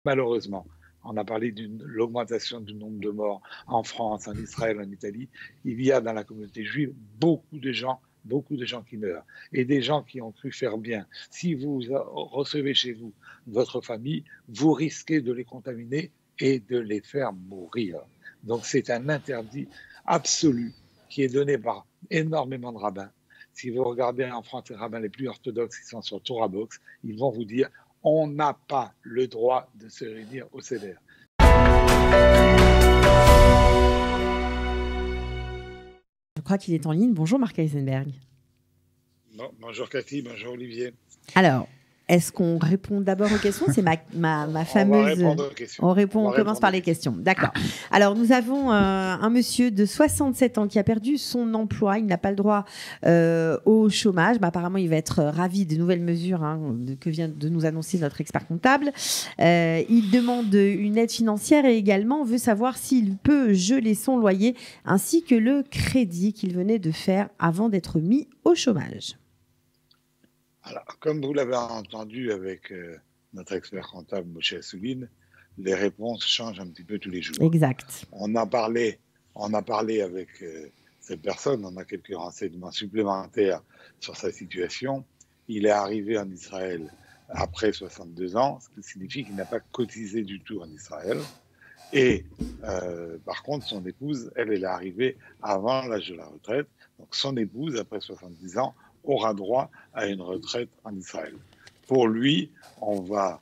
malheureusement, on a parlé de l'augmentation du nombre de morts en France, en Israël, en Italie. Il y a dans la communauté juive beaucoup de gens qui meurent et des gens qui ont cru faire bien. Si vous recevez chez vous votre famille, vous risquez de les contaminer et de les faire mourir. Donc c'est un interdit absolu qui est donné par énormément de rabbins. Si vous regardez en France les rabbins les plus orthodoxes qui sont sur Torah Box, ils vont vous dire on n'a pas le droit de se réunir au Seder. Je crois qu'il est en ligne. Bonjour Marc Eisenberg. Bon, bonjour Cathy, bonjour Olivier. Alors, est-ce qu'on répond d'abord aux questions? C'est ma fameuse... On va répondre aux questions. On commence par les questions. D'accord. Alors, nous avons un monsieur de 67 ans qui a perdu son emploi. Il n'a pas le droit au chômage. Apparemment, il va être ravi des nouvelles mesures que vient de nous annoncer notre expert comptable. Il demande une aide financière et également veut savoir s'il peut geler son loyer ainsi que le crédit qu'il venait de faire avant d'être mis au chômage. Alors, comme vous l'avez entendu avec notre expert comptable Moshe Assouline, les réponses changent un petit peu tous les jours. Exact. On a parlé avec cette personne, on a quelques renseignements supplémentaires sur sa situation. Il est arrivé en Israël après 62 ans, ce qui signifie qu'il n'a pas cotisé du tout en Israël. Et par contre, son épouse, elle est arrivée avant l'âge de la retraite. Donc son épouse, après 70 ans, aura droit à une retraite en Israël. Pour lui, on va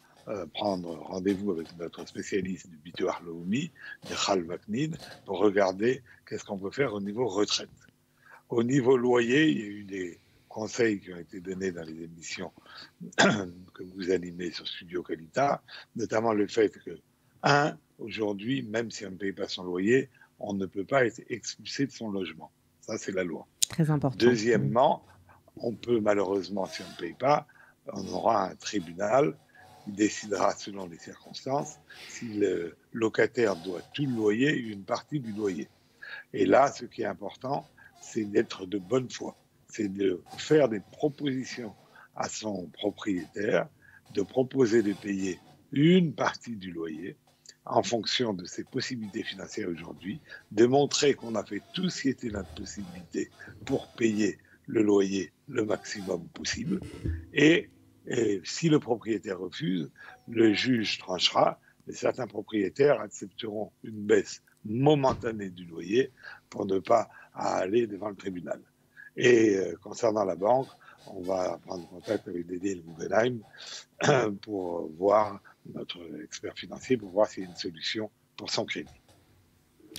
prendre rendez-vous avec notre spécialiste du Bitoach Leumi, Michal Vaknin, pour regarder qu'est-ce qu'on peut faire au niveau retraite. Au niveau loyer, il y a eu des conseils qui ont été donnés dans les émissions que vous animez sur Studio Qualita, notamment le fait que, aujourd'hui, même si on ne paye pas son loyer, on ne peut pas être expulsé de son logement. Ça, c'est la loi. Très important. Deuxièmement, on peut malheureusement, si on ne paye pas, on aura un tribunal qui décidera selon les circonstances si le locataire doit tout le loyer ou une partie du loyer. Et là, ce qui est important, c'est d'être de bonne foi. C'est de faire des propositions à son propriétaire, de proposer de payer une partie du loyer en fonction de ses possibilités financières aujourd'hui, de montrer qu'on a fait tout ce qui était notre possibilité pour payer le loyer le maximum possible. Et si le propriétaire refuse, le juge tranchera, et certains propriétaires accepteront une baisse momentanée du loyer pour ne pas aller devant le tribunal. Et concernant la banque, on va prendre contact avec Dédé Guggenheim pour voir notre expert financier, pour voir s'il y a une solution pour son crédit.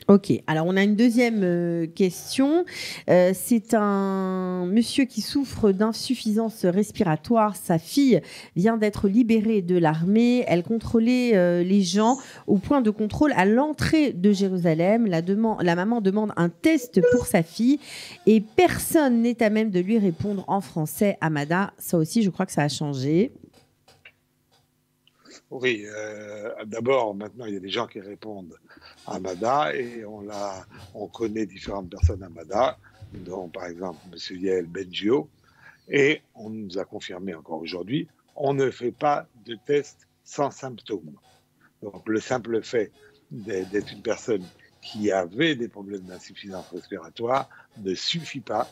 Ok, alors on a une deuxième question. C'est un monsieur qui souffre d'insuffisance respiratoire. Sa fille vient d'être libérée de l'armée. Elle contrôlait les gens au point de contrôle à l'entrée de Jérusalem. La maman demande un test pour sa fille et personne n'est à même de lui répondre en français. Amada, ça aussi, je crois que ça a changé. Oui, d'abord, maintenant, il y a des gens qui répondent à Mada et on connaît différentes personnes à Mada, dont par exemple M. Yael Bengio, et on nous a confirmé encore aujourd'hui, on ne fait pas de test sans symptômes. Donc le simple fait d'être une personne qui avait des problèmes d'insuffisance respiratoire ne suffit pas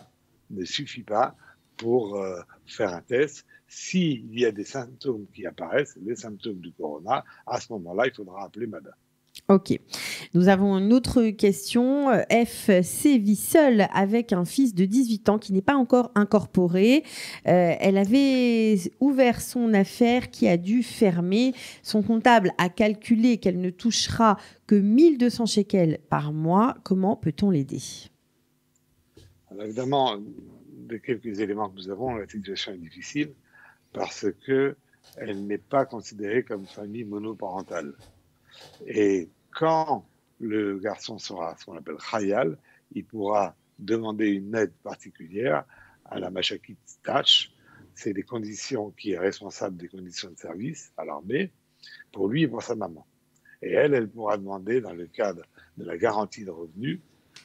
pour faire un test. S'il y a des symptômes qui apparaissent, les symptômes du corona, à ce moment-là, il faudra appeler Mada. Ok. Nous avons une autre question. FC vit seule avec un fils de 18 ans qui n'est pas encore incorporé. Elle avait ouvert son affaire qui a dû fermer. Son comptable a calculé qu'elle ne touchera que 1200 shekels par mois. Comment peut-on l'aider? Alors évidemment, de quelques éléments que nous avons, la situation est difficile parce qu'elle n'est pas considérée comme famille monoparentale. Et quand le garçon sera ce qu'on appelle Khayal, il pourra demander une aide particulière à la Mashakit Tach. C'est des conditions qui est responsable des conditions de service à l'armée, pour lui et pour sa maman. Et elle pourra demander, dans le cadre de la garantie de revenus,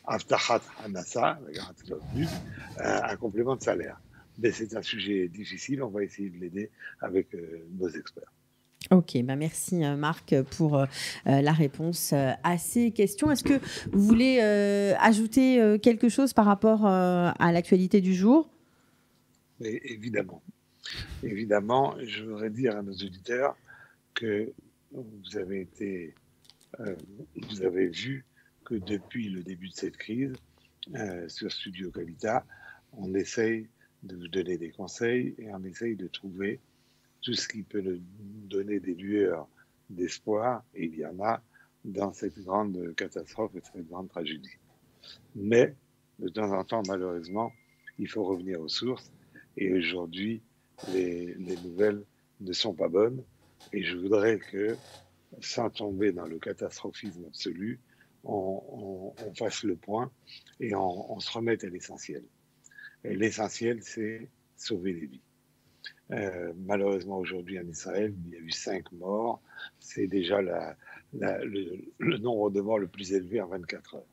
Aftachat Hanassa, la garantie de revenus, un complément de salaire. Mais c'est un sujet difficile, on va essayer de l'aider avec nos experts. Ok, bah merci Marc pour la réponse à ces questions. Est-ce que vous voulez ajouter quelque chose par rapport à l'actualité du jour? Mais évidemment, évidemment, je voudrais dire à nos auditeurs que vous avez été, euh, vous avez vu que depuis le début de cette crise, sur Studio Calita, on essaye de vous donner des conseils et on essaye de trouver tout ce qui peut nous donner des lueurs d'espoir, et il y en a dans cette grande catastrophe et cette grande tragédie. Mais, de temps en temps, malheureusement, il faut revenir aux sources, et aujourd'hui, les nouvelles ne sont pas bonnes, et je voudrais que, sans tomber dans le catastrophisme absolu, on fasse le point et on se remette à l'essentiel. Et l'essentiel, c'est sauver les vies. Malheureusement, aujourd'hui en Israël, il y a eu 5 morts. C'est déjà le nombre de morts le plus élevé en 24 heures.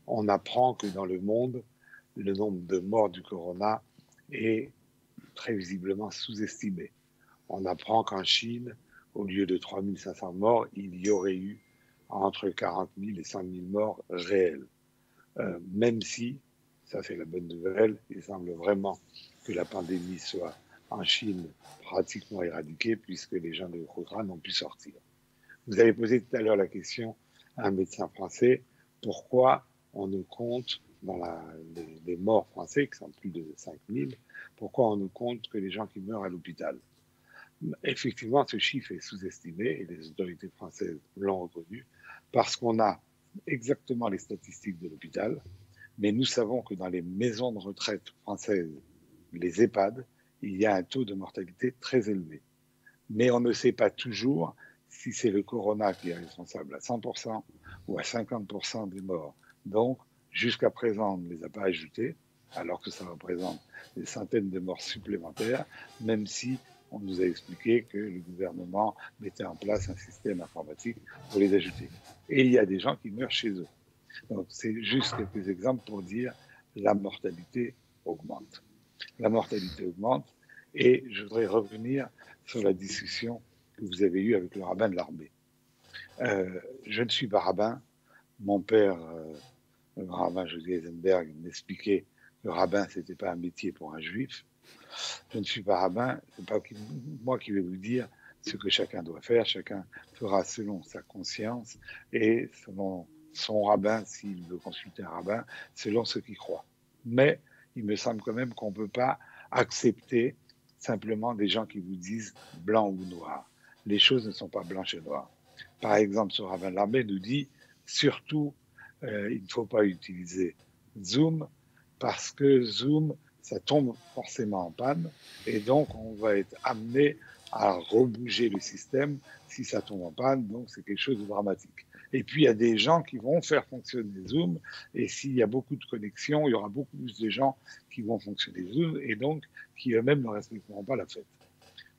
On apprend que dans le monde, le nombre de morts du corona est très visiblement sous-estimé. On apprend qu'en Chine, au lieu de 3500 morts, il y aurait eu entre 40 000 et 100 000 morts réels. Même si, ça c'est la bonne nouvelle, il semble vraiment que la pandémie soit en Chine pratiquement éradiquée puisque les gens de Wuhan n'ont pu sortir. Vous avez posé tout à l'heure la question à un médecin français, pourquoi on ne compte dans les morts français, qui sont plus de 5 000, pourquoi on ne compte que les gens qui meurent à l'hôpital? Effectivement, ce chiffre est sous-estimé et les autorités françaises l'ont reconnu parce qu'on a exactement les statistiques de l'hôpital, mais nous savons que dans les maisons de retraite françaises, les EHPAD, il y a un taux de mortalité très élevé. Mais on ne sait pas toujours si c'est le corona qui est responsable à 100% ou à 50% des morts. Donc, jusqu'à présent, on ne les a pas ajoutés, alors que ça représente des centaines de morts supplémentaires, même si on nous a expliqué que le gouvernement mettait en place un système informatique pour les ajouter. Et il y a des gens qui meurent chez eux. Donc, c'est juste quelques exemples pour dire la mortalité augmente. La mortalité augmente et je voudrais revenir sur la discussion que vous avez eue avec le rabbin de l'armée. Je ne suis pas rabbin. Mon père, le rabbin José Eisenberg, m'expliquait que le rabbin, ce n'était pas un métier pour un juif. Je ne suis pas rabbin, ce n'est pas moi qui vais vous dire ce que chacun doit faire. Chacun fera selon sa conscience et selon son rabbin, s'il veut consulter un rabbin, selon ce qu'il croit. Mais il me semble quand même qu'on ne peut pas accepter simplement des gens qui vous disent blanc ou noir. Les choses ne sont pas blanches et noires. Par exemple, ce rabbin de l'armée nous dit surtout, il ne faut pas utiliser Zoom parce que Zoom, ça tombe forcément en panne et donc on va être amené à rebouger le système si ça tombe en panne, donc c'est quelque chose de dramatique. Et puis il y a des gens qui vont faire fonctionner Zoom et s'il y a beaucoup de connexions, il y aura beaucoup plus de gens qui vont fonctionner Zoom et donc qui eux-mêmes ne respecteront pas la fête.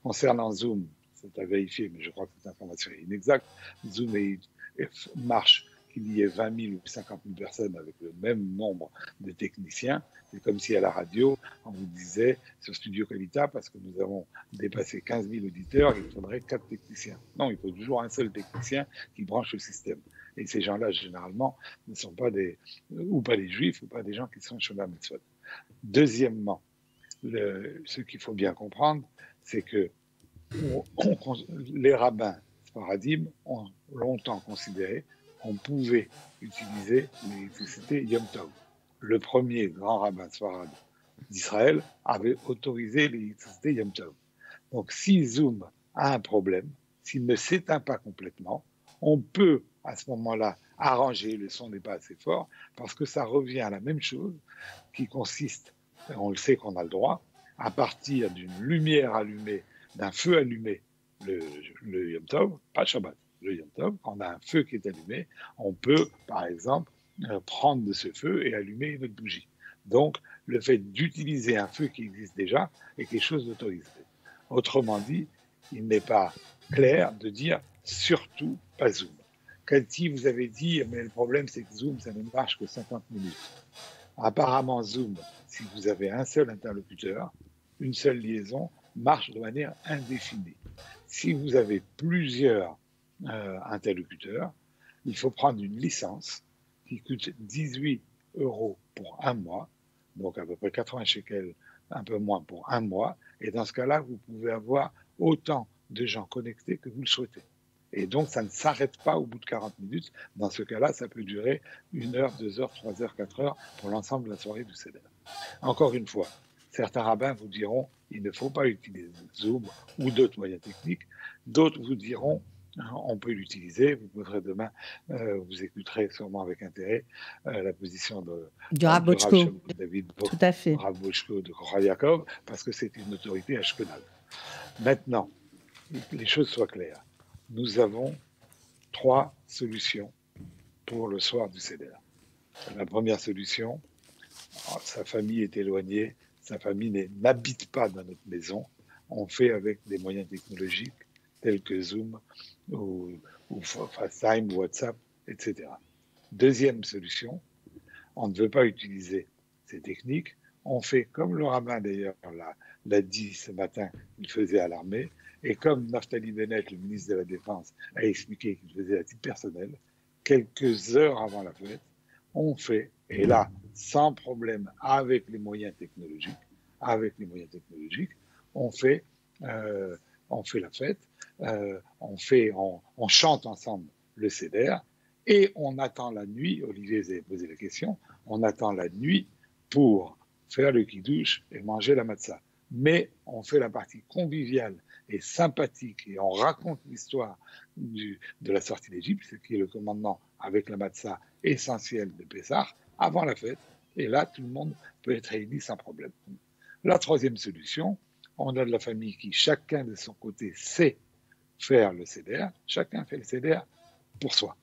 Concernant Zoom, c'est à vérifier, mais je crois que cette information est inexacte, Zoom marche qu'il y ait 20 000 ou 50 000 personnes avec le même nombre de techniciens. C'est comme si à la radio, on vous disait sur Studio Calita, parce que nous avons dépassé 15 000 auditeurs, il faudrait 4 techniciens. Non, il faut toujours un seul technicien qui branche le système. Et ces gens-là, généralement, ne sont pas ou pas des juifs, ou pas des gens qui sont Shomer Mitzvot. Deuxièmement, ce qu'il faut bien comprendre, c'est que les rabbins sparadim ont longtemps considéré qu'on pouvait utiliser l'électricité Yom Tov. Le premier grand rabbin sfarad d'Israël avait autorisé l'électricité Yom Tov. Donc si Zoom a un problème, s'il ne s'éteint pas complètement, on peut à ce moment-là arranger, le son n'est pas assez fort, parce que ça revient à la même chose qui consiste, on le sait qu'on a le droit, à partir d'une lumière allumée, d'un feu allumé, le Yom Tov, pas Shabbat, le Yom Tov, quand on a un feu qui est allumé, on peut, par exemple, prendre de ce feu et allumer une autre bougie. Donc, le fait d'utiliser un feu qui existe déjà est quelque chose d'autorisé. Autrement dit, il n'est pas clair de dire surtout pas Zoom. Si vous avez dit, mais le problème c'est que Zoom, ça ne marche que 50 minutes. Apparemment, Zoom, si vous avez un seul interlocuteur, une seule liaison, marche de manière indéfinie. si vous avez plusieurs interlocuteurs, il faut prendre une licence qui coûte 18 € pour un mois, donc à peu près 80 shekels, un peu moins pour un mois. Et dans ce cas-là, vous pouvez avoir autant de gens connectés que vous le souhaitez. Et donc, ça ne s'arrête pas au bout de 40 minutes. Dans ce cas-là, ça peut durer 1 heure, 2 heures, 3 heures, 4 heures pour l'ensemble de la soirée du Seder. Encore une fois, certains rabbins vous diront il ne faut pas utiliser Zoom ou d'autres moyens techniques. D'autres vous diront on peut l'utiliser. Vous poserez demain, vous écouterez sûrement avec intérêt la position du Rav Bochko, David tout à fait, Rav Bochko de Koral Yaakov, parce que c'est une autorité ashkenaz. Maintenant, les choses soient claires. Nous avons 3 solutions pour le soir du Seder. La première solution, sa famille est éloignée, sa famille n'habite pas dans notre maison. On fait avec des moyens technologiques tels que Zoom ou FaceTime, WhatsApp, etc. Deuxième solution, on ne veut pas utiliser ces techniques. On fait comme le rabbin d'ailleurs l'a dit ce matin, il faisait à l'armée, et comme Naftali Bennett, le ministre de la Défense, a expliqué qu'il faisait à titre personnel, quelques heures avant la fête, on fait, et là, sans problème, avec les moyens technologiques, on fait la fête, on chante ensemble le Seder, et on attend la nuit, Olivier vous avez posé la question, on attend la nuit pour faire le kiddush et manger la matzah. Mais on fait la partie conviviale et sympathique et on raconte l'histoire de la sortie d'Égypte, ce qui est le commandement avec la matzah essentiel de Pessah, avant la fête. Et là, tout le monde peut être réuni sans problème. La troisième solution, on a de la famille qui, chacun de son côté, sait faire le Seder. Chacun fait le Seder pour soi.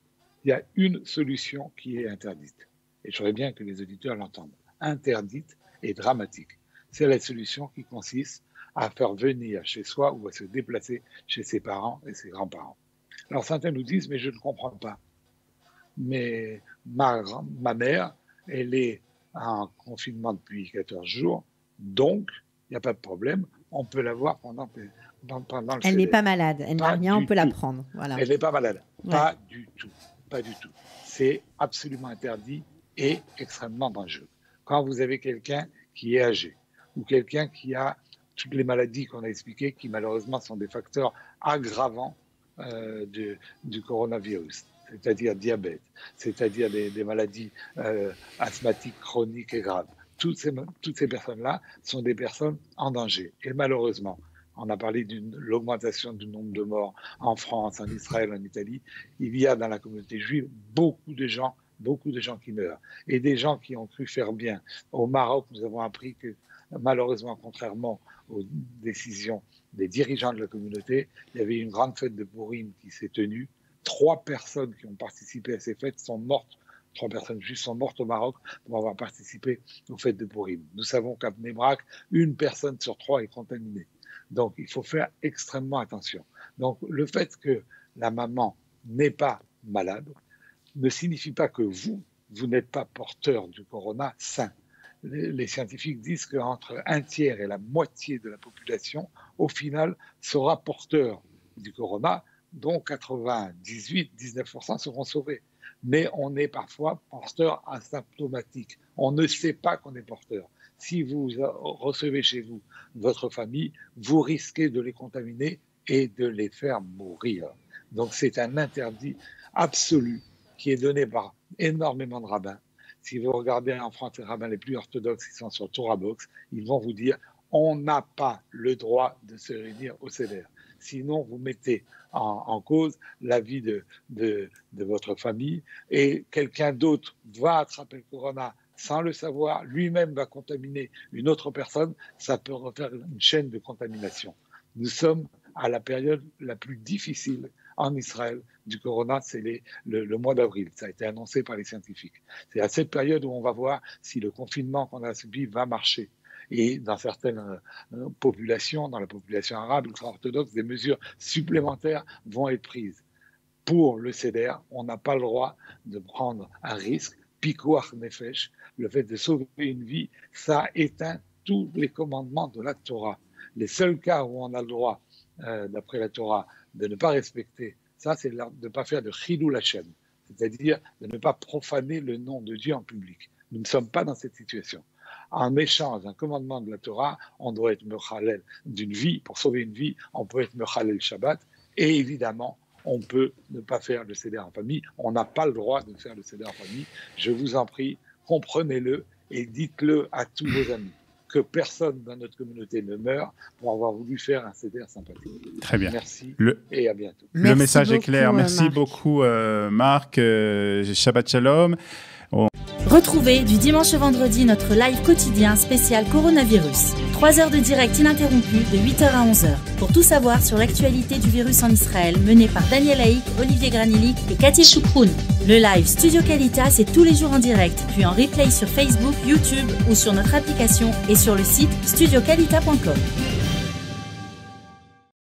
Il y a une solution qui est interdite. Et j'aimerais bien que les auditeurs l'entendent. Interdite et dramatique. C'est la solution qui consiste à faire venir chez soi ou à se déplacer chez ses parents et ses grands-parents. Alors certains nous disent, mais je ne comprends pas. Mais ma mère, elle est en confinement depuis 14 jours, donc il n'y a pas de problème, on peut la voir pendant le Elle n'est pas malade, elle n'a rien, on peut la prendre. Voilà. Elle n'est pas malade, pas du tout. C'est absolument interdit et extrêmement dangereux. Quand vous avez quelqu'un qui est âgé ou quelqu'un qui a toutes les maladies qu'on a expliquées, qui malheureusement sont des facteurs aggravants du coronavirus, c'est-à-dire diabète, c'est-à-dire des maladies asthmatiques chroniques et graves. Toutes ces personnes-là sont des personnes en danger. Et malheureusement, on a parlé de l'augmentation du nombre de morts en France, en Israël, en Italie. Il y a dans la communauté juive beaucoup de gens qui meurent. Et des gens qui ont cru faire bien. Au Maroc, nous avons appris que malheureusement, contrairement aux décisions des dirigeants de la communauté, il y avait une grande fête de Purim qui s'est tenue. 3 personnes qui ont participé à ces fêtes sont mortes. 3 personnes juives sont mortes au Maroc pour avoir participé aux fêtes de Purim. Nous savons qu'à Bnei Brak, 1 personne sur 3 est contaminée. Donc, il faut faire extrêmement attention. Donc, le fait que la maman n'est pas malade ne signifie pas que vous n'êtes pas porteur du corona sain. Les scientifiques disent qu'entre 1/3 et la moitié de la population, au final, sera porteur du corona, dont 98-19% seront sauvés. Mais on est parfois porteur asymptomatique. On ne sait pas qu'on est porteur. Si vous recevez chez vous votre famille, vous risquez de les contaminer et de les faire mourir. Donc c'est un interdit absolu qui est donné par énormément de rabbins. Si vous regardez en France les rabbins les plus orthodoxes qui sont sur Torah Box, ils vont vous dire on n'a pas le droit de se réunir au Seder. Sinon, vous mettez en cause la vie de votre famille et quelqu'un d'autre va attraper le corona sans le savoir, lui-même va contaminer une autre personne, ça peut refaire une chaîne de contamination. Nous sommes à la période la plus difficile en Israël du corona, c'est le mois d'avril. Ça a été annoncé par les scientifiques. C'est à cette période où on va voir si le confinement qu'on a subi va marcher. Et dans certaines populations, dans la population arabe ultra-orthodoxe, des mesures supplémentaires vont être prises. Pour le Seder, on n'a pas le droit de prendre un risque. Pikuach nefesh, le fait de sauver une vie, ça éteint tous les commandements de la Torah. Les seuls cas où on a le droit d'après la Torah, de ne pas respecter, ça c'est de ne pas faire de chilul Hashem, c'est-à-dire de ne pas profaner le nom de Dieu en public. Nous ne sommes pas dans cette situation. En échange d'un commandement de la Torah, on doit être mechalel d'une vie, pour sauver une vie, on peut être mechalel Shabbat, et évidemment, on peut ne pas faire le seder en famille. On n'a pas le droit de faire le seder en famille. Je vous en prie, comprenez-le et dites-le à tous vos amis. Que personne dans notre communauté ne meure pour avoir voulu faire un seder sympathique. Très bien. Merci et à bientôt. Le message est clair. Merci beaucoup, Marc. Shabbat Shalom. Retrouvez du dimanche au vendredi notre live quotidien spécial coronavirus. 3 heures de direct ininterrompu de 8h à 11h. Pour tout savoir sur l'actualité du virus en Israël, mené par Daniel Haïk, Olivier Granilic et Cathy Choukroun. Le live Studio Qualitas, c'est tous les jours en direct, puis en replay sur Facebook, YouTube ou sur notre application et sur le site studioqualita.com.